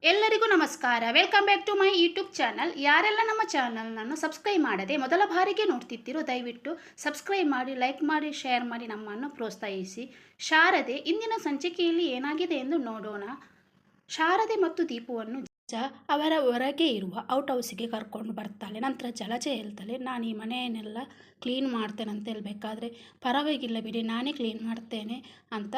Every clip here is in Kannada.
ಎಲ್ಲರಿಗೂ ನಮಸ್ಕಾರ. Welcome back to my YouTube channel. ಯಾರೆಲ್ಲ ನಮ್ಮ ಚಾನಲ್ನನ್ನು ಸಬ್ಸ್ಕ್ರೈಬ್ ಮಾಡದೆ ಮೊದಲ ಬಾರಿಗೆ ನೋಡ್ತಿದ್ದೀರೋ ದಯವಿಟ್ಟು ಸಬ್ಸ್ಕ್ರೈಬ್ ಮಾಡಿ, ಲೈಕ್ ಮಾಡಿ, ಶೇರ್ ಮಾಡಿ ನಮ್ಮನ್ನು ಪ್ರೋತ್ಸಾಹಿಸಿ. ಶಾರದೆ ಇಂದಿನ ಸಂಚಿಕೆಯಲ್ಲಿ ಏನಾಗಿದೆ ಎಂದು ನೋಡೋಣ. ಶಾರದೆ ಮತ್ತು ದೀಪುವನ್ನು ಅವರ ಹೊರಗೆ ಇರುವ ಔಟ್ ಹೌಸಿಗೆ ಕರ್ಕೊಂಡು ಬರ್ತಾಳೆ. ನಂತರ ಜಲಜೆ ಹೇಳ್ತಾಳೆ, ನಾನು ಈ ಮನೆಯನ್ನೆಲ್ಲ ಕ್ಲೀನ್ ಮಾಡ್ತೇನೆ ಅಂತ ಹೇಳಬೇಕಾದ್ರೆ, ಪರವಾಗಿಲ್ಲ ಬಿಡಿ ನಾನೇ ಕ್ಲೀನ್ ಮಾಡ್ತೇನೆ ಅಂತ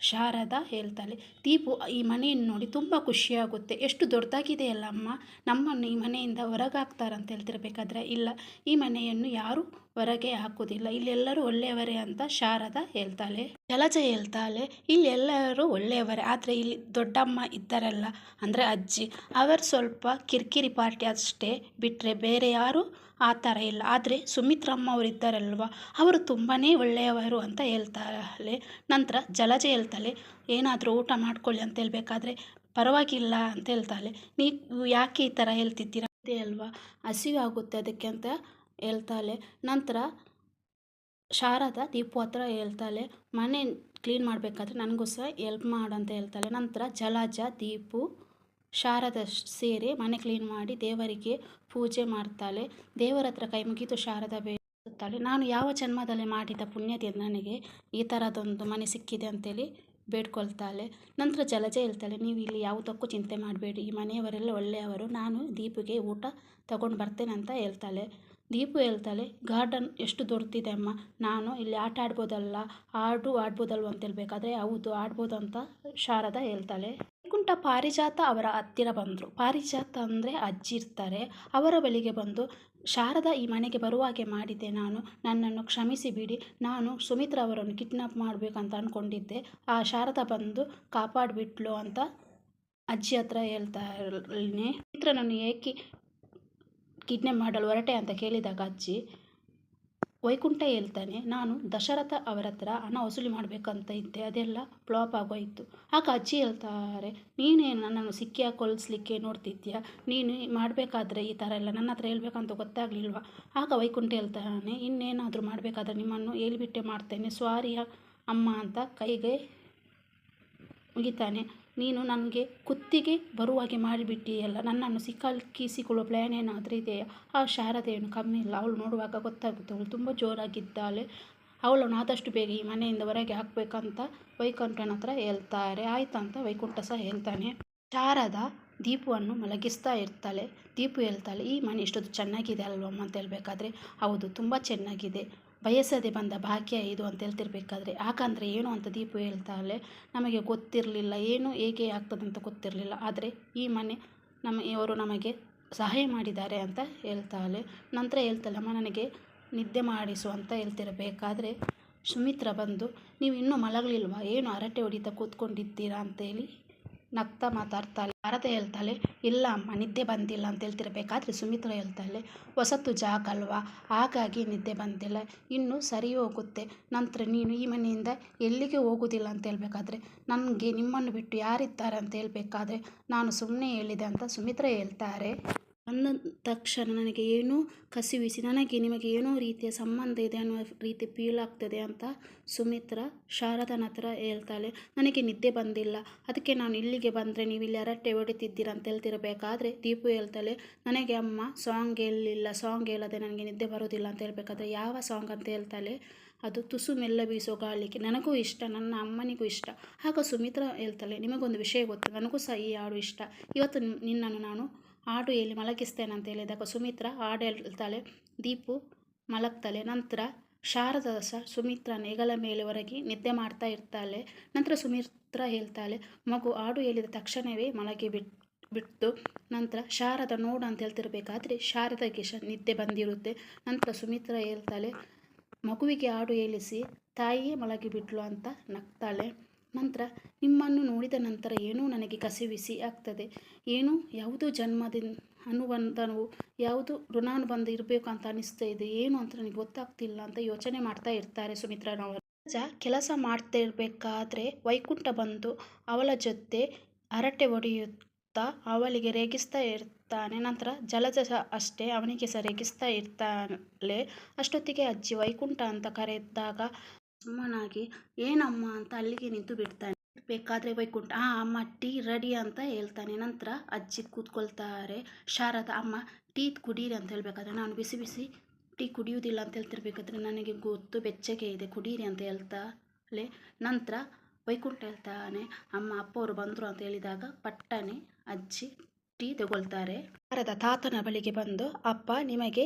ಶಾರದಾ ಹೇಳ್ತಾಳೆ. ದೀಪು ಈ ಮನೆಯನ್ನು ನೋಡಿ ತುಂಬ ಖುಷಿಯಾಗುತ್ತೆ. ಎಷ್ಟು ದೊಡ್ಡದಾಗಿದೆ ಅಲ್ಲ ಅಮ್ಮ, ನಮ್ಮನ್ನು ಈ ಮನೆಯಿಂದ ಹೊರಗಾಕ್ತಾರಂತ ಹೇಳ್ತಿರ್ಬೇಕಾದ್ರೆ, ಇಲ್ಲ, ಈ ಮನೆಯನ್ನು ಯಾರೂ ಹೊರಗೆ ಹಾಕೋದಿಲ್ಲ, ಇಲ್ಲೆಲ್ಲರೂ ಒಳ್ಳೆಯವರೇ ಅಂತ ಶಾರದಾ ಹೇಳ್ತಾಳೆ. ಜಲಜ ಹೇಳ್ತಾಳೆ, ಇಲ್ಲಿ ಎಲ್ಲರೂ ಒಳ್ಳೆಯವರೇ, ಆದರೆ ಇಲ್ಲಿ ದೊಡ್ಡಮ್ಮ ಇದ್ದಾರಲ್ಲ, ಅಂದರೆ ಅಜ್ಜಿ, ಅವರು ಸ್ವಲ್ಪ ಕಿರಿಕಿರಿ ಪಾರ್ಟಿ ಅಷ್ಟೇ, ಬಿಟ್ಟರೆ ಬೇರೆ ಯಾರು ಆ ಥರ ಇಲ್ಲ. ಆದರೆ ಸುಮಿತ್ರಮ್ಮ ಅವರು ಇದ್ದಾರಲ್ವ, ಅವರು ತುಂಬಾ ಒಳ್ಳೆಯವರು ಅಂತ ಹೇಳ್ತಾಳೆ. ನಂತರ ಜಲಜೆ ಹೇಳ್ತಾಳೆ, ಏನಾದರೂ ಊಟ ಮಾಡ್ಕೊಳ್ಳಿ ಅಂತ ಹೇಳಬೇಕಾದ್ರೆ, ಪರವಾಗಿಲ್ಲ ಅಂತ ಹೇಳ್ತಾಳೆ. ನೀವು ಯಾಕೆ ಈ ಥರ ಹೇಳ್ತಿದ್ದೀರಾ, ಅದೇ ಅಲ್ವಾ, ಹಸಿವಾಗುತ್ತೆ ಅದಕ್ಕೆ ಅಂತ ಹೇಳ್ತಾಳೆ. ನಂತರ ಶಾರದಾ ದೀಪು ಹತ್ರ ಹೇಳ್ತಾಳೆ, ಮನೆ ಕ್ಲೀನ್ ಮಾಡಬೇಕಾದ್ರೆ ನನಗೂ ಸಹ ಎಲ್ಪ್ ಮಾಡು ಅಂತ ಹೇಳ್ತಾಳೆ. ನಂತರ ಜಲಜ, ದೀಪು, ಶಾರದಾ ಸೇರಿ ಮನೆ ಕ್ಲೀನ್ ಮಾಡಿ ದೇವರಿಗೆ ಪೂಜೆ ಮಾಡ್ತಾಳೆ. ದೇವರ ಹತ್ರ ಕೈ ಮುಗಿದು ಶಾರದಾ ಬೇಡ್ತಾಳೆ, ನಾನು ಯಾವ ಜನ್ಮದಲ್ಲಿ ಮಾಡಿದ ಪುಣ್ಯದಿಂದ ನನಗೆ ಈ ಥರದೊಂದು ಮನೆ ಸಿಕ್ಕಿದೆ ಅಂತೇಳಿ ಬೇಡ್ಕೊಳ್ತಾಳೆ. ನಂತರ ಜಲಜೆ ಹೇಳ್ತಾಳೆ, ನೀವು ಇಲ್ಲಿ ಯಾವುದಕ್ಕೂ ಚಿಂತೆ ಮಾಡಬೇಡಿ, ಈ ಮನೆಯವರೆಲ್ಲ ಒಳ್ಳೆಯವರು, ನಾನು ದೀಪಿಗೆ ಊಟ ತಗೊಂಡು ಬರ್ತೇನೆ ಅಂತ ಹೇಳ್ತಾಳೆ. ದೀಪು ಹೇಳ್ತಾಳೆ, ಗಾರ್ಡನ್ ಎಷ್ಟು ದೊಡ್ಡದಿದೆ ಅಮ್ಮ, ನಾನು ಇಲ್ಲಿ ಆಟ ಆಡ್ಬೋದಲ್ಲ, ಆಡ್ಬೋದಲ್ವ ಅಂತ ಹೇಳ್ಬೇಕಾದ್ರೆ, ಹೌದು ಆಡ್ಬೋದು ಅಂತ ಶಾರದಾ ಹೇಳ್ತಾಳೆ. ವೈಕುಂಠ ಪಾರಿಜಾತ ಅವರ ಹತ್ತಿರ ಬಂದರು. ಪಾರಿಜಾತ ಅಂದರೆ ಅಜ್ಜಿ ಇರ್ತಾರೆ, ಅವರ ಬಳಿಗೆ ಬಂದು, ಶಾರದಾ ಈ ಮನೆಗೆ ಬರುವಾಗೆ ಮಾಡಿದ್ದೆ ನಾನು, ನನ್ನನ್ನು ಕ್ಷಮಿಸಿ ಬಿಡಿ, ನಾನು ಸುಮಿತ್ರ ಅವರನ್ನು ಕಿಡ್ನಾಪ್ ಮಾಡಬೇಕಂತ ಅಂದ್ಕೊಂಡಿದ್ದೆ, ಆ ಶಾರದಾ ಬಂದು ಕಾಪಾಡಿಬಿಟ್ಲು ಅಂತ ಅಜ್ಜಿ ಹತ್ರ ಹೇಳ್ತಾಳೆ. ಸುಮಿತ್ರನನ್ನು ಏಕೆ ಕಿಡ್ನಾಪ್ ಮಾಡಲು ಹೊರಟೆ ಅಂತ ಕೇಳಿದಾಗ ಅಜ್ಜಿ, ವೈಕುಂಠ ಹೇಳ್ತಾನೆ, ನಾನು ದಶರಥ ಅವರ ಹತ್ರ ಹಣ ವಸೂಲಿ ಮಾಡಬೇಕಂತ ಇದ್ದೆ, ಅದೆಲ್ಲ ಫ್ಲಾಪ್ ಆಗೋಯಿತು. ಆಗ ಅಜ್ಜಿ ಹೇಳ್ತಾರೆ, ನೀನೇನು ನನ್ನನ್ನು ಸಿಕ್ಕಿ ಹಾಕೊಳಿಸ್ಲಿಕ್ಕೆ ನೋಡ್ತಿದ್ಯಾ, ನೀನು ಮಾಡಬೇಕಾದ್ರೆ ಈ ಥರ ಎಲ್ಲ ನನ್ನ ಹತ್ರ ಹೇಳ್ಬೇಕಂತ ಗೊತ್ತಾಗಲಿಲ್ವಾ. ಆಗ ವೈಕುಂಠ ಹೇಳ್ತಾನೆ, ಇನ್ನೇನಾದರೂ ಮಾಡಬೇಕಾದ್ರೆ ನಿಮ್ಮನ್ನು ಹೇಳ್ಬಿಟ್ಟೆ ಮಾಡ್ತೇನೆ, ಸ್ವಾರಿಯ ಅಮ್ಮ ಅಂತ ಕೈಗೆ ಮುಗಿತಾನೆ. ನೀನು ನನಗೆ ಕುತ್ತಿಗೆ ಬರುವಾಗೆ ಮಾಡಿಬಿಟ್ಟಿಯಲ್ಲ, ನನ್ನನ್ನು ಸಿಕ್ಕಿಸಿಕೊಳ್ಳುವ ಪ್ಲ್ಯಾನ್ ಏನಾದರೂ ಇದೆಯಾ. ಆ ಶಾರದೆಯನ್ನು ಕಮ್ಮಿ ಇಲ್ಲ, ಅವಳು ನೋಡುವಾಗ ಗೊತ್ತಾಗುತ್ತೆ ಅವಳು ತುಂಬ ಜೋರಾಗಿದ್ದಾಳೆ, ಅವಳನ್ನು ಆದಷ್ಟು ಬೇಗ ಈ ಮನೆಯಿಂದ ಹೊರಗೆ ಹಾಕಬೇಕಂತ ವೈಕುಂಠನ ಹತ್ರ ಹೇಳ್ತಾರೆ. ಆಯ್ತಂತ ವೈಕುಂಠ ಸಹ ಹೇಳ್ತಾನೆ. ಶಾರದಾ ದೀಪುವನ್ನು ಮಲಗಿಸ್ತಾ ಇರ್ತಾಳೆ. ದೀಪು ಹೇಳ್ತಾಳೆ, ಈ ಮನೆ ಇಷ್ಟೊಂದು ಚೆನ್ನಾಗಿದೆ ಅಲ್ವಮ್ಮ ಅಂತ ಹೇಳ್ಬೇಕಾದ್ರೆ, ಹೌದು ತುಂಬ ಚೆನ್ನಾಗಿದೆ, ಬಯಸದೆ ಬಂದ ಭಾಗ್ಯ ಇದು ಅಂತ ಹೇಳ್ತಿರ್ಬೇಕಾದ್ರೆ, ಯಾಕಂದರೆ ಏನು ಅಂತ ದೀಪು ಹೇಳ್ತಾಳೆ, ನಮಗೆ ಗೊತ್ತಿರಲಿಲ್ಲ, ಏನು ಹೇಗೆ ಆಗ್ತದಂತ ಗೊತ್ತಿರಲಿಲ್ಲ, ಆದರೆ ಈ ಮನೆ ಇವರು ನಮಗೆ ಸಹಾಯ ಮಾಡಿದ್ದಾರೆ ಅಂತ ಹೇಳ್ತಾಳೆ. ನಂತರ ಹೇಳ್ತಾಳೆ, ಅಮ್ಮ ನನಗೆ ನಿದ್ದೆ ಮಾಡಿಸು ಅಂತ ಹೇಳ್ತಿರಬೇಕಾದ್ರೆ, ಸುಮಿತ್ರ ಬಂದು, ನೀವು ಇನ್ನೂ ಮಲಗಲಿಲ್ವಾ, ಏನು ಹರಟೆ ಹೊಡಿತಾ ಕೂತ್ಕೊಂಡಿದ್ದೀರಾ ಅಂತೇಳಿ ನಗ್ತಾ ಮಾತಾಡ್ತಾಳೆ. ಶಾರದೆ ಹೇಳ್ತಾಳೆ, ಇಲ್ಲ ಅಮ್ಮ ನಿದ್ದೆ ಬಂದಿಲ್ಲ ಅಂತ ಹೇಳ್ತಿರ್ಬೇಕಾದ್ರೆ ಸುಮಿತ್ರ ಹೇಳ್ತಾಳೆ, ಹೊಸತು ಜಾಗ ಅಲ್ವಾ, ಹಾಗಾಗಿ ನಿದ್ದೆ ಬಂದಿಲ್ಲ, ಇನ್ನು ಸರಿ ಹೋಗುತ್ತೆ, ನಂತರ ನೀನು ಈ ಮನೆಯಿಂದ ಎಲ್ಲಿಗೆ ಹೋಗೋದಿಲ್ಲ ಅಂತ ಹೇಳ್ಬೇಕಾದ್ರೆ, ನನಗೆ ನಿಮ್ಮನ್ನು ಬಿಟ್ಟು ಯಾರಿದ್ದಾರೆ ಅಂತ ಹೇಳ್ಬೇಕಾದ್ರೆ ನಾನು ಸುಮ್ಮನೆ ಹೇಳಿದೆ ಅಂತ ಸುಮಿತ್ರ ಹೇಳ್ತಾರೆ. ಅಂದ ತಕ್ಷಣ ನನಗೆ ಏನೋ ಕಸಿವಿಸಿ, ನನಗೆ ನಿಮಗೆ ಏನೋ ರೀತಿಯ ಸಂಬಂಧ ಇದೆ ಅನ್ನೋ ರೀತಿ ಫೀಲ್ ಆಗ್ತದೆ ಅಂತ ಸುಮಿತ್ರ ಶಾರದನ ಹತ್ರ ಹೇಳ್ತಾಳೆ. ನನಗೆ ನಿದ್ದೆ ಬಂದಿಲ್ಲ, ಅದಕ್ಕೆ ನಾನು ಇಲ್ಲಿಗೆ ಬಂದರೆ ನೀವು ಇಲ್ಲಿ ಹರಟೆ ಹೊಡಿತಿದ್ದೀರ ಅಂತ ಹೇಳ್ತಿರಬೇಕಾದ್ರೆ ದೀಪು ಹೇಳ್ತಾಳೆ, ನನಗೆ ಅಮ್ಮ ಸಾಂಗ್ ಹೇಳದೆ ನನಗೆ ನಿದ್ದೆ ಬರೋದಿಲ್ಲ ಅಂತ ಹೇಳ್ಬೇಕಾದ್ರೆ, ಯಾವ ಸಾಂಗ್ ಅಂತ ಹೇಳ್ತಾಳೆ, ಅದು ತುಸು ಮೆಲ್ಲ ಬೀಸೋ ಗಾಳಿಗೆ, ನನಗೂ ಇಷ್ಟ, ನನ್ನ ಅಮ್ಮನಿಗೂ ಇಷ್ಟ. ಆಗ ಸುಮಿತ್ರ ಹೇಳ್ತಾಳೆ, ನಿಮಗೊಂದು ವಿಷಯ ಗೊತ್ತು, ನನಗೂ ಸಹ ಈ ಹಾಡು ಇಷ್ಟ, ಇವತ್ತು ನಿನ್ನನ್ನು ನಾನು ಹಾಡು ಹೇಳಿ ಮಲಗಿಸ್ತೇನೆ ಅಂತ ಹೇಳಿದಾಗ ಸುಮಿತ್ರ ಹಾಡು ಹೇಳ್ತಾಳೆ. ದೀಪು ಮಲಗ್ತಾಳೆ. ನಂತರ ಶಾರದಾ ಸಹ ಸುಮಿತ್ರನ ಹೆಗಲ ಮೇಲೆ ಹೊರಗೆ ನಿದ್ದೆ ಮಾಡ್ತಾ ಇರ್ತಾಳೆ. ನಂತರ ಸುಮಿತ್ರ ಹೇಳ್ತಾಳೆ, ಮಗು ಹಾಡು ಹೇಳಿದ ತಕ್ಷಣವೇ ಬಿಟ್ಟು ನಂತರ ಶಾರದಾ ನೋಡು ಅಂತ ಹೇಳ್ತಿರ್ಬೇಕಾದ್ರೆ ಶಾರದಾಗೆ ನಿದ್ದೆ ಬಂದಿರುತ್ತೆ. ನಂತರ ಸುಮಿತ್ರ ಹೇಳ್ತಾಳೆ, ಮಗುವಿಗೆ ಹಾಡು ಹೇಳಿಸಿ ತಾಯಿಯೇ ಮಲಗಿಬಿಟ್ಲು ಅಂತ ನಗ್ತಾಳೆ. ನಂತರ ನಿಮ್ಮನ್ನು ನೋಡಿದ ನಂತರ ಏನೋ ನನಗೆ ಕಸಿವಿಸಿ ಆಗ್ತದೆ, ಏನು ಯಾವುದೋ ಜನ್ಮದಿಂದ ಅನುಬಂಧವು ಯಾವುದು ಋಣಾನುಬಂಧ ಇರಬೇಕು ಅಂತ ಅನಿಸ್ತಾ ಇದೆ, ಏನು ಅಂತ ನನಗೆ ಗೊತ್ತಾಗ್ತಿಲ್ಲ ಅಂತ ಯೋಚನೆ ಮಾಡ್ತಾ ಇರ್ತಾರೆ ಸುಮಿತ್ರನವರು. ಕೆಲಸ ಮಾಡ್ತಾ ಇರಬೇಕಾದ್ರೆ ವೈಕುಂಠ ಬಂದು ಅವಳ ಜೊತೆ ಹರಟೆ ಹೊಡೆಯುತ್ತಾ ಅವಳಿಗೆ ರೇಗಿಸ್ತಾ ಇರ್ತಾನೆ. ನಂತರ ಜಲಜ ಅಷ್ಟೇ ಅವನಿಗೆ ಸಹ ರೇಗಿಸ್ತಾ ಇರ್ತಾಳೆ. ಅಷ್ಟೊತ್ತಿಗೆ ಅಜ್ಜಿ ವೈಕುಂಠ ಅಂತ ಕರೆದಾಗ ಸುಮ್ಮನಾಗಿ ಏನಮ್ಮ ಅಂತ ಅಲ್ಲಿಗೆ ನಿಂತು ಬಿಡ್ತಾನೆ. ಬೇಕಾದರೆ ವೈಕುಂಠ ಅಮ್ಮ ಟೀ ರೆಡಿ ಅಂತ ಹೇಳ್ತಾನೆ. ನಂತರ ಅಜ್ಜಿ ಕೂತ್ಕೊಳ್ತಾರೆ. ಶಾರದಾ ಅಮ್ಮ ಟೀ ಕುಡೀರಿ ಅಂತ ಹೇಳಬೇಕಾದ್ರೆ ನಾನು ಬಿಸಿ ಬಿಸಿ ಟೀ ಕುಡಿಯುವುದಿಲ್ಲ ಅಂತ ಹೇಳ್ತಿರ್ಬೇಕಾದ್ರೆ ನನಗೆ ಗೊತ್ತು ಬೆಚ್ಚಗೆ ಇದೆ ಕುಡೀರಿ ಅಂತ ಹೇಳ್ತಾಳೆ. ನಂತರ ವೈಕುಂಠ ಹೇಳ್ತಾನೆ ಅಮ್ಮ ಅಪ್ಪ ಅವರು ಬಂದರು ಅಂತ ಹೇಳಿದಾಗ ಪಟ್ಟನೆ ಅಜ್ಜಿ ಟೀ ತಗೊಳ್ತಾರೆ. ಶಾರದ ತಾತನ ಬಳಿಗೆ ಬಂದು ಅಪ್ಪ ನಿಮಗೆ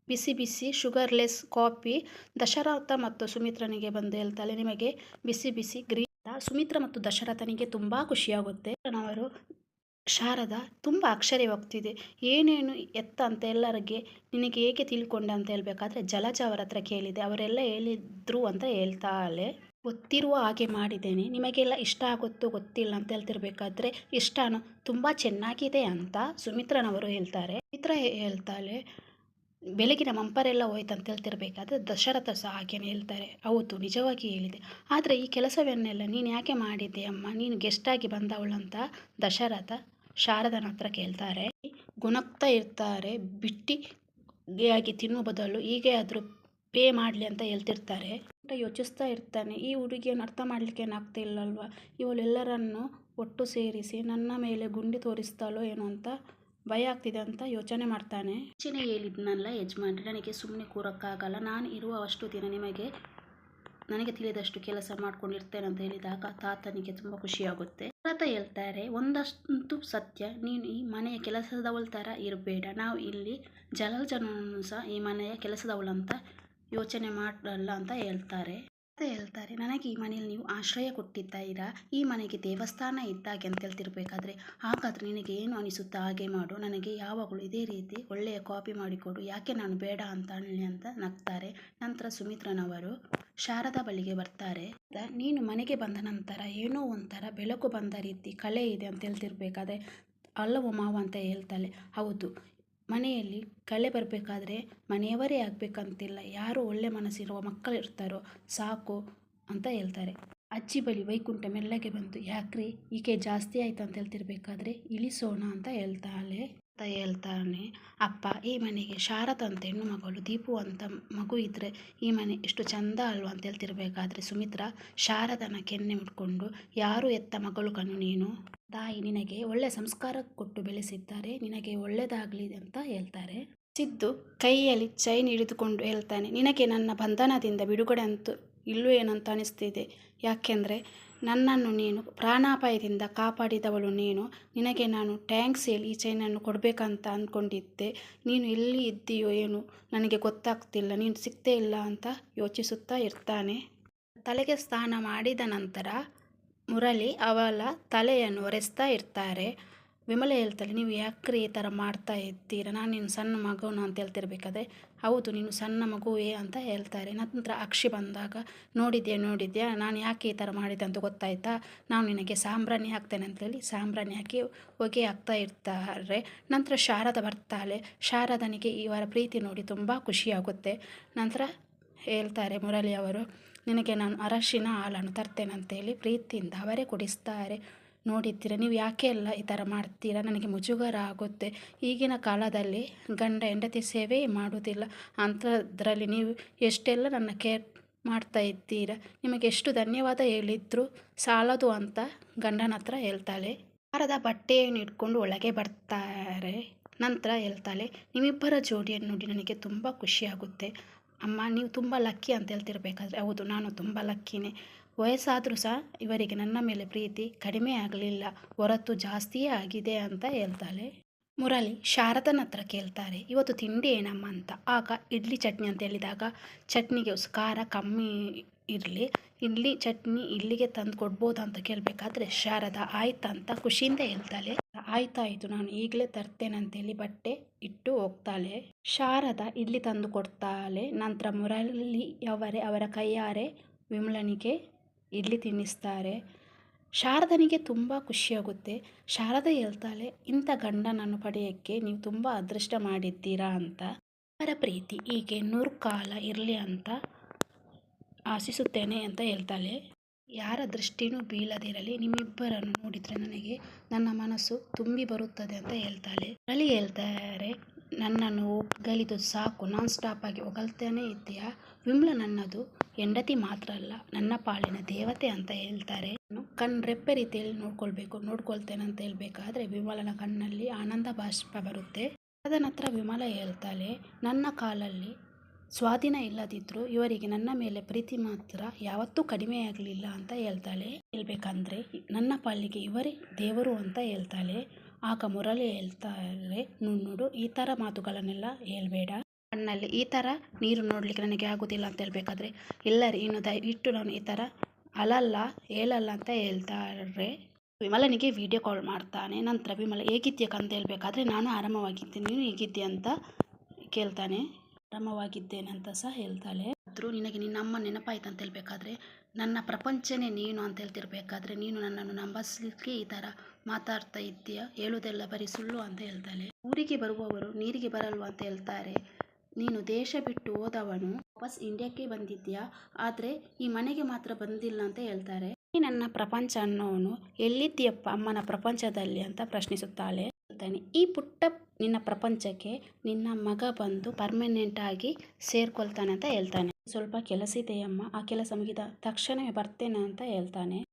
ಬಿಸಿ ಬಿಸಿ ಶುಗರ್ಲೆಸ್ ಕಾಫಿ. ದಶರಥ ಮತ್ತು ಸುಮಿತ್ರನಿಗೆ ಬಂದು ಹೇಳ್ತಾಳೆ ನಿಮಗೆ ಬಿಸಿ ಬಿಸಿ ಗ್ರೀನ್. ಸುಮಿತ್ರ ಮತ್ತು ದಶರಥನಿಗೆ ತುಂಬ ಖುಷಿಯಾಗುತ್ತೆ. ಅವರು ಶಾರದಾ ತುಂಬ ಅಕ್ಷರೆ ಹೋಗ್ತಿದೆ ಏನೇನು ಎತ್ತ ಅಂತ ಎಲ್ಲರಿಗೆ ನಿನಗೆ ಹೇಗೆ ತಿಳ್ಕೊಂಡೆ ಅಂತ ಹೇಳಬೇಕಾದ್ರೆ ಜಲಜ ಅವರ ಹತ್ರ ಕೇಳಿದೆ ಅವರೆಲ್ಲ ಹೇಳಿದ್ರು ಅಂತ ಹೇಳ್ತಾಳೆ. ಗೊತ್ತಿರುವ ಹಾಗೆ ಮಾಡಿದ್ದೇನೆ ನಿಮಗೆಲ್ಲ ಇಷ್ಟ ಆಗುತ್ತೋ ಗೊತ್ತಿಲ್ಲ ಅಂತ ಹೇಳ್ತಿರ್ಬೇಕಾದ್ರೆ ಇಷ್ಟನೂ ತುಂಬ ಚೆನ್ನಾಗಿದೆ ಅಂತ ಸುಮಿತ್ರನವರು ಹೇಳ್ತಾರೆ. ಸುಮಿತ್ರ ಹೇಳ್ತಾಳೆ ಬೆಳಗಿನ ಮಂಪರೆಲ್ಲ ಹೋಯ್ತು ಅಂತ ಹೇಳ್ತಿರ್ಬೇಕಾದ್ರೆ ದಶರಥ ಸಹ ಹಾಗೇನೆ ಹೇಳ್ತಾರೆ ಹೌದು ನಿಜವಾಗಿ ಹೇಳಿದೆ ಆದರೆ ಈ ಕೆಲಸವನ್ನೆಲ್ಲ ನೀನು ಯಾಕೆ ಮಾಡಿದ್ದೆ ಅಮ್ಮ ನೀನು ಗೆಸ್ಟಾಗಿ ಬಂದವಳಂತ ದಶರಥ ಶಾರದನ ಹತ್ರ ಕೇಳ್ತಾರೆ. ಗುಣಗ್ತಾ ಇರ್ತಾರೆ ಬಿಟ್ಟಿಯಾಗಿ ತಿನ್ನುವ ಬದಲು ಹೀಗೆ ಆದರೂ ಪೇ ಮಾಡಲಿ ಅಂತ ಹೇಳ್ತಿರ್ತಾರೆ. ಯೋಚಿಸ್ತಾ ಇರ್ತಾನೆ ಈ ಹುಡುಗಿಯನ್ನು ಅರ್ಥ ಮಾಡಲಿಕ್ಕೆ ಏನಾಗ್ತಾ ಇಲ್ಲಲ್ವ ಇವಳೆಲ್ಲರನ್ನು ಒಟ್ಟು ಸೇರಿಸಿ ನನ್ನ ಮೇಲೆ ಗುಂಡಿ ತೋರಿಸ್ತಾಳೋ ಏನೋ ಅಂತ ಭಯ ಆಗ್ತಿದೆ ಅಂತ ಯೋಚನೆ ಮಾಡ್ತಾನೆ. ಮುಂಚೆನೇ ಹೇಳಿದ್ನಲ್ಲ ಯಜಮಾನ್ರೆ ನನಗೆ ಸುಮ್ಮನೆ ಕೂರೋಕ್ಕಾಗಲ್ಲ ನಾನು ಇರುವಷ್ಟು ದಿನ ನನಗೆ ತಿಳಿದಷ್ಟು ಕೆಲಸ ಮಾಡ್ಕೊಂಡಿರ್ತೇನೆ ಅಂತ ಹೇಳಿದಾಗ ತಾತನಿಗೆ ತುಂಬ ಖುಷಿಯಾಗುತ್ತೆ. ತಾತ ಹೇಳ್ತಾರೆ ಒಂದಷ್ಟು ಸತ್ಯ ನೀನು ಈ ಮನೆಯ ಕೆಲಸದವಳ ಥರ ಇರಬೇಡ ನಾವು ಇಲ್ಲಿ ಜಲಜನನ್ನು ಸಹ ಈ ಮನೆಯ ಕೆಲಸದವಳಂತ ಯೋಚನೆ ಮಾಡಲ್ಲ ಅಂತ ಹೇಳ್ತಾರೆ. ಹೇಳ್ತಾರೆ ನನಗೆ ಈ ಮನೆಯಲ್ಲಿ ನೀವು ಆಶ್ರಯ ಕೊಟ್ಟಿದ್ದೀರಾ ಈ ಮನೆಗೆ ದೇವಸ್ಥಾನ ಇದ್ದಾಗೆ ಅಂತ ಹೇಳ್ತಿರ್ಬೇಕಾದ್ರೆ ಹಾಗಾದರೆ ನಿನಗೆ ಏನು ಅನಿಸುತ್ತಾ ಹಾಗೆ ಮಾಡು ನನಗೆ ಯಾವಾಗಲೂ ಇದೇ ರೀತಿ ಒಳ್ಳೆಯ ಕಾಫಿ ಮಾಡಿಕೊಡು ಯಾಕೆ ನಾನು ಬೇಡ ಅಂತ ಅನ್ನಿ ಅಂತ ನಗ್ತಾರೆ. ನಂತರ ಸುಮಿತ್ರನವರು ಶಾರದಾ ಬಳಿಗೆ ಬರ್ತಾರೆ. ನೀನು ಮನೆಗೆ ಬಂದ ನಂತರ ಏನೋ ಒಂಥರ ಬೆಳಕು ಬಂದ ರೀತಿ ಕಳೆ ಇದೆ ಅಂತ ಹೇಳ್ತಿರ್ಬೇಕಾದ್ರೆ ಅಲ್ಲವೋ ಮಾವ ಅಂತ ಹೇಳ್ತಾಳೆ ಹೌದು ಮನೆಯಲ್ಲಿ ಕಳೆ ಬರಬೇಕಾದ್ರೆ ಮನೆಯವರೇ ಆಗಬೇಕಂತಿಲ್ಲ ಯಾರು ಒಳ್ಳೆ ಮನಸ್ಸಿರುವ ಮಕ್ಕಳು ಇರ್ತಾರೋ ಸಾಕು ಅಂತ ಹೇಳ್ತಾರೆ. ಅಜ್ಜಿ ಬಳಿ ವೈಕುಂಠ ಮೆಲ್ಲಗೆ ಬಂದು ಯಾಕ್ರಿ ಈಕೆ ಜಾಸ್ತಿ ಆಯ್ತು ಅಂತ ಹೇಳ್ತಿರ್ಬೇಕಾದ್ರೆ ಇಳಿಸೋಣ ಅಂತ ಹೇಳ್ತಾನೆ. ಅಪ್ಪ ಈ ಮನೆಗೆ ಶಾರದಾ ಅಂತ ಹೆಣ್ಣು ಮಗಳು ದೀಪು ಅಂತ ಮಗು ಇದ್ದರೆ ಈ ಮನೆ ಎಷ್ಟು ಚಂದ ಅಲ್ವಾ ಅಂತ ಹೇಳ್ತಿರ್ಬೇಕಾದ್ರೆ ಸುಮಿತ್ರ ಶಾರದನ ಕೆನ್ನೆ ಮುಟ್ಕೊಂಡು ಯಾರು ಎತ್ತ ಮಗಳು ಕಣ್ಣು ನೀನು ತಾಯಿ ನಿನಗೆ ಒಳ್ಳೆ ಸಂಸ್ಕಾರ ಕೊಟ್ಟು ಬೆಳೆಸಿದ್ದಾರೆ ನಿನಗೆ ಒಳ್ಳೆಯದಾಗಲಿ ಅಂತ ಹೇಳ್ತಾರೆ. ಸಿದ್ದು ಕೈಯಲ್ಲಿ ಚೈನ್ ಹಿಡಿದುಕೊಂಡು ಹೇಳ್ತಾನೆ ನಿನಗೆ ನನ್ನ ಬಂಧನದಿಂದ ಬಿಡುಗಡೆ ಅಂತೂ ಇಲ್ಲವೇನಂತ ಅನಿಸ್ತಿದೆ ಯಾಕೆಂದರೆ ನನ್ನನ್ನು ನೀನು ಪ್ರಾಣಾಪಾಯದಿಂದ ಕಾಪಾಡಿದವಳು ನೀನು ನಿನಗೆ ನಾನು ಟ್ಯಾಂಕ್ಸ್ ಹೇಳಿ ಈ ಚೈನನ್ನು ಕೊಡಬೇಕಂತ ಅಂದ್ಕೊಂಡಿದ್ದೆ ನೀನು ಎಲ್ಲಿ ಇದ್ದೀಯೋ ಏನು ನನಗೆ ಗೊತ್ತಾಗ್ತಿಲ್ಲ ನೀನು ಸಿಗ್ತೇ ಇಲ್ಲ ಅಂತ ಯೋಚಿಸುತ್ತಾ ಇರ್ತಾನೆ. ತಲೆಗೆ ಸ್ನಾನ ಮಾಡಿದ ನಂತರ ಮುರಳಿ ಅವಳ ತಲೆಯನ್ನು ಒರೆಸ್ತಾ ಇರ್ತಾರೆ. ವಿಮಲ ಹೇಳ್ತಾಳೆ ನೀವು ಯಾಕ್ರಿ ಈ ಥರ ಮಾಡ್ತಾ ಇದ್ದೀರಾ ನಾನು ನೀನು ಸಣ್ಣ ಮಗುನ ಅಂತ ಹೇಳ್ತಿರ್ಬೇಕಾದ್ರೆ ಹೌದು ನೀನು ಸಣ್ಣ ಮಗುವೇ ಅಂತ ಹೇಳ್ತಾರೆ. ನಂತರ ಅಕ್ಷಿ ಬಂದಾಗ ನೋಡಿದ್ಯಾ ನಾನು ಯಾಕೆ ಈ ಥರ ಮಾಡಿದೆ ಅಂತ ಗೊತ್ತಾಯ್ತಾ ನಾನು ನಿನಗೆ ಸಾಂಬ್ರಾಣಿ ಹಾಕ್ತೇನೆ ಅಂತೇಳಿ ಸಾಂಬ್ರಾಣಿ ಹಾಕಿ ಹೊಗೆ ಹಾಕ್ತಾ ಇರ್ತಾರೆ. ನಂತರ ಶಾರದಾ ಬರ್ತಾಳೆ. ಶಾರದನಿಗೆ ಇವರ ಪ್ರೀತಿ ನೋಡಿ ತುಂಬ ಖುಷಿಯಾಗುತ್ತೆ. ನಂತರ ಹೇಳ್ತಾರೆ ಮುರಳಿ ಅವರು ನಿನಗೆ ನಾನು ಅರಶಿನ ಹಾಲನ್ನು ತರ್ತೇನೆ ಅಂತೇಳಿ ಪ್ರೀತಿಯಿಂದ ಅವರೇ ಕುಡಿಸ್ತಾರೆ. ನೋಡಿದ್ದೀರಾ ನೀವು ಯಾಕೆ ಎಲ್ಲ ಈ ಥರ ಮಾಡ್ತೀರಾ ನನಗೆ ಮುಜುಗರ ಆಗುತ್ತೆ ಈಗಿನ ಕಾಲದಲ್ಲಿ ಗಂಡ ಹೆಂಡತಿ ಸೇವೆ ಮಾಡುವುದಿಲ್ಲ ಅಂಥದ್ರಲ್ಲಿ ನೀವು ಎಷ್ಟೆಲ್ಲ ನನ್ನ ಕೇರ್ ಮಾಡ್ತಾ ಇದ್ದೀರಾ ನಿಮಗೆ ಎಷ್ಟು ಧನ್ಯವಾದ ಹೇಳಿದ್ರು ಸಾಲದು ಅಂತ ಗಂಡನ ಹತ್ರ ಹೇಳ್ತಾಳೆ. ಶಾರದಾ ಬಟ್ಟೆಯನ್ನು ಇಟ್ಕೊಂಡು ಒಳಗೆ ಬರ್ತಾರೆ. ನಂತರ ಹೇಳ್ತಾಳೆ ನಿಮ್ಮಿಬ್ಬರ ಜೋಡಿಯನ್ನು ನೋಡಿ ನನಗೆ ತುಂಬ ಖುಷಿಯಾಗುತ್ತೆ ಅಮ್ಮ ನೀವು ತುಂಬ ಲಕ್ಕಿ ಅಂತ ಹೇಳ್ತಿರ್ಬೇಕಾದ್ರೆ ಹೌದು ನಾನು ತುಂಬ ಲಕ್ಕಿನೇ ವಯಸ್ಸಾದರೂ ಸಹ ಇವರಿಗೆ ನನ್ನ ಮೇಲೆ ಪ್ರೀತಿ ಕಡಿಮೆ ಆಗಲಿಲ್ಲ ಹೊರತು ಜಾಸ್ತಿಯೇ ಆಗಿದೆ ಅಂತ ಹೇಳ್ತಾಳೆ. ಮುರಳಿ ಶಾರದನ ಹತ್ರ ಕೇಳ್ತಾರೆ ಇವತ್ತು ತಿಂಡಿ ಏನಮ್ಮ ಅಂತ. ಆಗ ಇಡ್ಲಿ ಚಟ್ನಿ ಅಂತ ಹೇಳಿದಾಗ ಚಟ್ನಿಗೆ ಖಾರ ಕಮ್ಮಿ ಇರಲಿ ಇಡ್ಲಿ ಚಟ್ನಿ ಇಲ್ಲಿಗೆ ತಂದು ಕೊಡ್ಬೋದು ಅಂತ ಕೇಳಬೇಕಾದ್ರೆ ಶಾರದಾ ಆಯ್ತಾ ಅಂತ ಖುಷಿಯಿಂದ ಹೇಳ್ತಾಳೆ. ಆಯ್ತಾಯಿತು ನಾನು ಈಗಲೇ ತರ್ತೇನೆ ಅಂತೇಳಿ ಬಟ್ಟೆ ಇಟ್ಟು ಹೋಗ್ತಾಳೆ. ಶಾರದಾ ಇಡ್ಲಿ ತಂದು ಕೊಡ್ತಾಳೆ. ನಂತರ ಮುರಳಿ ಅವರ ಕೈಯಾರೆ ವಿಮಲನಿಗೆ ಇಡ್ಲಿ ತಿನ್ನಿಸ್ತಾರೆ. ಶಾರದನಿಗೆ ತುಂಬ ಖುಷಿಯಾಗುತ್ತೆ. ಶಾರದಾ ಹೇಳ್ತಾಳೆ ಇಂಥ ಗಂಡನನ್ನು ಪಡೆಯೋಕ್ಕೆ ನೀವು ತುಂಬ ಅದೃಷ್ಟ ಮಾಡಿದ್ದೀರಾ ಅಂತ. ಅವರ ಪ್ರೀತಿ ಹೀಗೆ 100 ಕಾಲ ಇರಲಿ ಅಂತ ಆಶಿಸುತ್ತೇನೆ ಅಂತ ಹೇಳ್ತಾಳೆ. ಯಾರ ದೃಷ್ಟಿನೂ ಬೀಳದಿರಲಿ, ನಿಮ್ಮಿಬ್ಬರನ್ನು ನೋಡಿದರೆ ನನಗೆ ನನ್ನ ಮನಸ್ಸು ತುಂಬಿ ಬರುತ್ತದೆ ಅಂತ ಹೇಳ್ತಾಳೆ. ಮುರಳಿ ಹೇಳ್ತಾರೆ, ನನ್ನನ್ನು ಹೊಗಳಿದ್ದು ಸಾಕು, ನಾನ್ ಸ್ಟಾಪ್ ಆಗಿ ಹೊಗಳ್ತಾನೆ ಇದೆಯಾ. ವಿಮಲ ನನ್ನದು ಹೆಂಡತಿ ಮಾತ್ರ ಅಲ್ಲ, ನನ್ನ ಪಾಲಿನ ದೇವತೆ ಅಂತ ಹೇಳ್ತಾರೆ. ರೆಪ್ಪೆ ರೀತಿಯಲ್ಲಿ ನೋಡ್ಕೊಳ್ತೇನೆ ಅಂತ ಹೇಳ್ಬೇಕಾದ್ರೆ ವಿಮಲನ ಕಣ್ಣಲ್ಲಿ ಆನಂದ ಬಾಷ್ಪ ಬರುತ್ತೆ. ಅದನಂತರ ವಿಮಲ ಹೇಳ್ತಾಳೆ, ನನ್ನ ಕಾಲಲ್ಲಿ ಸ್ವಾಧೀನ ಇಲ್ಲದಿದ್ದರೂ ಇವರಿಗೆ ನನ್ನ ಮೇಲೆ ಪ್ರೀತಿ ಮಾತ್ರ ಯಾವತ್ತೂ ಕಡಿಮೆಯಾಗಲಿಲ್ಲ ಅಂತ ಹೇಳ್ತಾಳೆ. ಹೇಳ್ಬೇಕಂದ್ರೆ ನನ್ನ ಪಾಲಿಗೆ ಇವರೇ ದೇವರು ಅಂತ ಹೇಳ್ತಾಳೆ. ಆಗ ಮುರಳಿ ಹೇಳ್ತಾರೆ, ನೋಡು ಈ ಥರ ಮಾತುಗಳನ್ನೆಲ್ಲ ಹೇಳ್ಬೇಡ, ಕಣ್ಣಲ್ಲಿ ಈ ಥರ ನೀರು ನೋಡಲಿಕ್ಕೆ ನನಗೆ ಆಗೋದಿಲ್ಲ ಅಂತ ಹೇಳ್ಬೇಕಾದ್ರೆ, ಎಲ್ಲರೂ ಇನ್ನು ದಯವಿಟ್ಟು ನಾನು ಈ ಥರ ಅಳಲ್ಲ ಹೇಳಲ್ಲ ಅಂತ ಹೇಳ್ತಾರೆ. ವಿಮಲನಿಗೆ ವಿಡಿಯೋ ಕಾಲ್ ಮಾಡ್ತಾನೆ. ನಂತರ ವಿಮಲ ಹೇಗಿದ್ದೀಯಕ್ಕ ಅಂತ ಹೇಳ್ಬೇಕಾದ್ರೆ, ನಾನು ಆರಾಮವಾಗಿದ್ದೀನಿ, ನೀನು ಹೇಗಿದ್ದೀಯ ಅಂತ ಕೇಳ್ತಾನೆ. ಆರಾಮವಾಗಿದ್ದೇನೆ ಅಂತ ಸಹ ಹೇಳ್ತಾಳೆ. ಆದರೂ ನಿನಗೆ ನಿನ್ನ ಅಮ್ಮ ನೆನಪಾಯ್ತು ಅಂತ ಹೇಳ್ಬೇಕಾದ್ರೆ, ನನ್ನ ಪ್ರಪಂಚನೇ ನೀನು ಅಂತ ಹೇಳ್ತಿರ್ಬೇಕಾದ್ರೆ ನೀನು ನನ್ನನ್ನು ನಂಬಿಸ್ಲಿಕ್ಕೆ ಈ ಥರ ಮಾತಾಡ್ತಾ ಇದ್ದೀಯ, ಹೇಳುವುದೆಲ್ಲ ಬರೀ ಸುಳ್ಳು ಅಂತ ಹೇಳ್ತಾಳೆ. ಊರಿಗೆ ಬರುವವರು ನೀರಿಗೆ ಬರಲ್ವ ಅಂತ ಹೇಳ್ತಾರೆ. ನೀನು ದೇಶ ಬಿಟ್ಟು ಹೋದವನು ವಾಪಸ್ ಇಂಡಿಯಾಕ್ಕೆ ಬಂದಿದ್ದೀಯಾ, ಆದರೆ ಈ ಮನೆಗೆ ಮಾತ್ರ ಬಂದಿಲ್ಲ ಅಂತ ಹೇಳ್ತಾರೆ. ನನ್ನ ಪ್ರಪಂಚ ಅನ್ನೋನು ಎಲ್ಲಿದ್ದೀಯಪ್ಪ ಅಮ್ಮನ ಪ್ರಪಂಚದಲ್ಲಿ ಅಂತ ಪ್ರಶ್ನಿಸುತ್ತಾಳೆ. ಹೇಳ್ತಾನೆ, ಈ ಪುಟ್ಟ ನಿನ್ನ ಪ್ರಪಂಚಕ್ಕೆ ನಿನ್ನ ಮಗ ಬಂದು ಪರ್ಮನೆಂಟ್ ಆಗಿ ಸೇರ್ಕೊಳ್ತಾನೆ ಅಂತ ಹೇಳ್ತಾನೆ. ಸ್ವಲ್ಪ ಕೆಲಸ ಇದೆಯಮ್ಮ, ಆ ಕೆಲಸ ಮುಗಿದ ತಕ್ಷಣವೇ ಬರ್ತೇನೆ ಅಂತ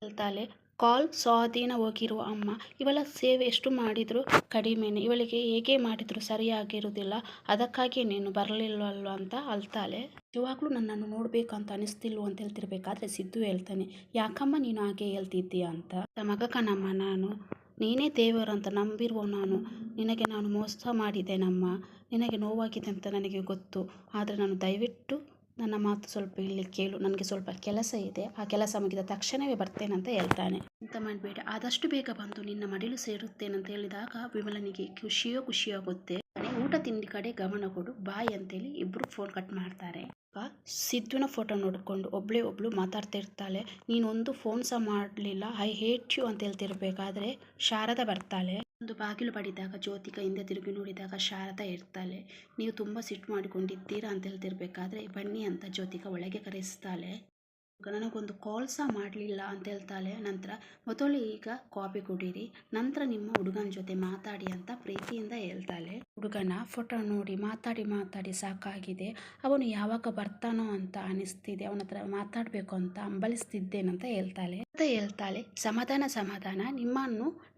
ಹೇಳ್ತಾಳೆ. ಕಾಲ್ ಸ್ವಾಧೀನ ಹೋಗಿರುವ ಅಮ್ಮ, ಇವಳ ಸೇವೆ ಎಷ್ಟು ಮಾಡಿದ್ರು ಕಡಿಮೆನೆ, ಇವಳಿಗೆ ಹೇಗೆ ಮಾಡಿದ್ರು ಸರಿಯಾಗಿರುವುದಿಲ್ಲ, ಅದಕ್ಕಾಗಿ ನೀನು ಬರಲಿಲ್ಲವಲ್ವ ಅಂತ ಅಳ್ತಾಳೆ. ನಿಜವಾಗ್ಲೂ ನನ್ನನ್ನು ನೋಡ್ಬೇಕಂತ ಅನಿಸ್ತಿಲ್ವ ಅಂತ ಹೇಳ್ತಿರ್ಬೇಕಾದ್ರೆ ಸಿದ್ದು ಹೇಳ್ತಾನೆ, ಯಾಕಮ್ಮ ನೀನು ಹಾಗೆ ಹೇಳ್ತಿದ್ದೀಯ ಅಂತ. ಮಗ ಕಣಮ್ಮ ನಾನು, ನೀನೇ ದೇವರು ಅಂತ ನಂಬಿರುವ ನಾನು, ನಿನಗೆ ನಾನು ಮೋಸ ಮಾಡಿದ್ದೇನಮ್ಮ, ನಿನಗೆ ನೋವಾಗಿದೆ ಅಂತ ನನಗೆ ಗೊತ್ತು, ಆದರೆ ನಾನು ದಯವಿಟ್ಟು ನನ್ನ ಮಾತು ಸ್ವಲ್ಪ ಇಲ್ಲಿ ಕೇಳು, ನನಗೆ ಸ್ವಲ್ಪ ಕೆಲಸ ಇದೆ, ಆ ಕೆಲಸ ಮುಗಿದ ತಕ್ಷಣವೇ ಬರ್ತೇನೆ ಅಂತ ಹೇಳ್ತಾನೆ. ಅಂತ ಮಾಡಬೇಡ, ಆದಷ್ಟು ಬೇಗ ಬಂದು ನಿನ್ನ ಮಡಿಲು ಸೇರುತ್ತೇನೆ ಅಂತ ಹೇಳಿದಾಗ ವಿಮಲನಿಗೆ ಖುಷಿಯಾಗುತ್ತೆ. ಊಟ ತಿಂಡಿ ಕಡೆ ಗಮನ ಕೊಡು ಬಾಯ್ ಅಂತೇಳಿ ಇಬ್ಬರು ಫೋನ್ ಕಟ್ ಮಾಡ್ತಾರೆ. ಸಿದ್ದುನ ಫೋಟೋ ನೋಡಿಕೊಂಡು ಒಬ್ಳು ಮಾತಾಡ್ತಾ ಇರ್ತಾಳೆ. ನೀನೊಂದು ಫೋನ್ ಸಹ ಮಾಡಲಿಲ್ಲ, ಐ ಹೇಟ್ ಯು ಅಂತ ಹೇಳ್ತಿರ್ಬೇಕಾದ್ರೆ ಶಾರದಾ ಬರ್ತಾಳೆ. ಒಂದು ಬಾಗಿಲು ಬಡಿದಾಗ ಜ್ಯೋತಿಕಾ ಹಿಂದೆ ತಿರುಗಿ ನೋಡಿದಾಗ ಶಾರದಾ ಇರ್ತಾಳೆ. ನೀವು ತುಂಬ ಸಿಟ್ಟು ಮಾಡಿಕೊಂಡಿದ್ದೀರಾ ಅಂತ ಹೇಳ್ತಿರ್ಬೇಕಾದ್ರೆ ಬನ್ನಿ ಅಂತ ಜ್ಯೋತಿಕಾ ಒಳಗೆ ಕರೆಸ್ತಾಳೆ. ನನಗೊಂದು ಕಾಲ್ ಸಹ ಮಾಡಲಿಲ್ಲ ಅಂತ ಹೇಳ್ತಾಳೆ. ನಂತರ ಮೊದಲು ಈಗ ಕಾಫಿ ಕುಡೀರಿ, ನಂತರ ನಿಮ್ಮ ಹುಡುಗನ ಜೊತೆ ಮಾತಾಡಿ ಅಂತ ಪ್ರೀತಿಯಿಂದ ಹೇಳ್ತಾಳೆ. ಹುಡುಗನ ಫೋಟೋ ನೋಡಿ ಮಾತಾಡಿ ಸಾಕಾಗಿದೆ, ಅವನು ಯಾವಾಗ ಬರ್ತಾನೋ ಅಂತ ಅನಿಸ್ತಿದೆ, ಅವನ ಹತ್ರ ಮಾತಾಡಬೇಕು ಅಂತ ಹಂಬಲಿಸ್ತಿದ್ದೇನಂತ ಹೇಳ್ತಾಳೆ. ಸಮಾಧಾನ,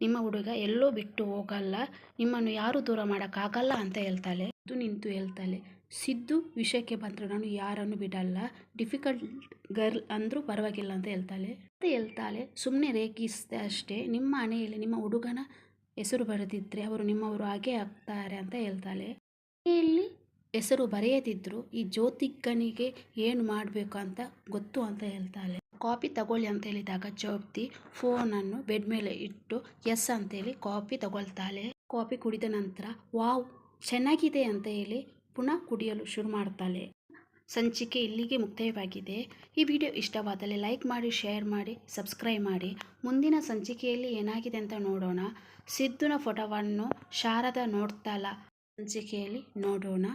ನಿಮ್ಮ ಹುಡುಗ ಎಲ್ಲೋ ಬಿಟ್ಟು ಹೋಗಲ್ಲ, ನಿಮ್ಮನ್ನು ಯಾರು ದೂರ ಮಾಡೋಕ್ಕಾಗಲ್ಲ ಅಂತ ಹೇಳ್ತಾಳೆ. ನಿಂತು ಹೇಳ್ತಾಳೆ, ಸಿದ್ದು ವಿಷಯಕ್ಕೆ ಬಂದರೆ ನಾನು ಯಾರನ್ನು ಬಿಡಲ್ಲ, ಡಿಫಿಕಲ್ಟ್ ಗರ್ಲ್ ಅಂದರೂ ಪರವಾಗಿಲ್ಲ ಅಂತ ಹೇಳ್ತಾಳೆ. ಸುಮ್ಮನೆ ರೇಗಿಸ್ದೆ ಅಷ್ಟೇ, ನಿಮ್ಮ ಮನೆಯಲ್ಲಿ ನಿಮ್ಮ ಹುಡುಗನ ಹೆಸರು ಬರೆದಿದ್ರೆ ಅವರು ನಿಮ್ಮವರು ಹಾಗೆ ಆಗ್ತಾರೆ ಅಂತ ಹೇಳ್ತಾಳೆ. ಮನೆಯಲ್ಲಿ ಹೆಸರು ಬರೆಯದಿದ್ರು ಈ ಜ್ಯೋತಿಕನಿಗೆ ಏನು ಮಾಡಬೇಕು ಅಂತ ಗೊತ್ತು ಅಂತ ಹೇಳ್ತಾಳೆ. ಕಾಫಿ ತಗೊಳ್ಳಿ ಅಂತ ಹೇಳಿದಾಗ ಜ್ಯೋತಿ ಫೋನನ್ನು ಬೆಡ್ ಮೇಲೆ ಇಟ್ಟು ಎಸ್ ಅಂತೇಳಿ ಕಾಫಿ ತಗೊಳ್ತಾಳೆ. ಕಾಫಿ ಕುಡಿದ ನಂತರ ವಾವ್ ಚೆನ್ನಾಗಿದೆ ಅಂತ ಹೇಳಿ ಪುನಃ ಕುಡಿಯಲು ಶುರು ಮಾಡ್ತಾಳೆ. ಸಂಚಿಕೆ ಇಲ್ಲಿಗೆ ಮುಕ್ತಾಯವಾಗಿದೆ. ಈ ವಿಡಿಯೋ ಇಷ್ಟವಾದಲ್ಲಿ ಲೈಕ್ ಮಾಡಿ, ಶೇರ್ ಮಾಡಿ, ಸಬ್ಸ್ಕ್ರೈಬ್ ಮಾಡಿ. ಮುಂದಿನ ಸಂಚಿಕೆಯಲ್ಲಿ ಏನಾಗಿದೆ ಅಂತ ನೋಡೋಣ. ಸಿದ್ದುನ ಫೋಟೋವನ್ನು ಶಾರದಾ ನೋಡ್ತಾಳ ಸಂಚಿಕೆಯಲ್ಲಿ ನೋಡೋಣ.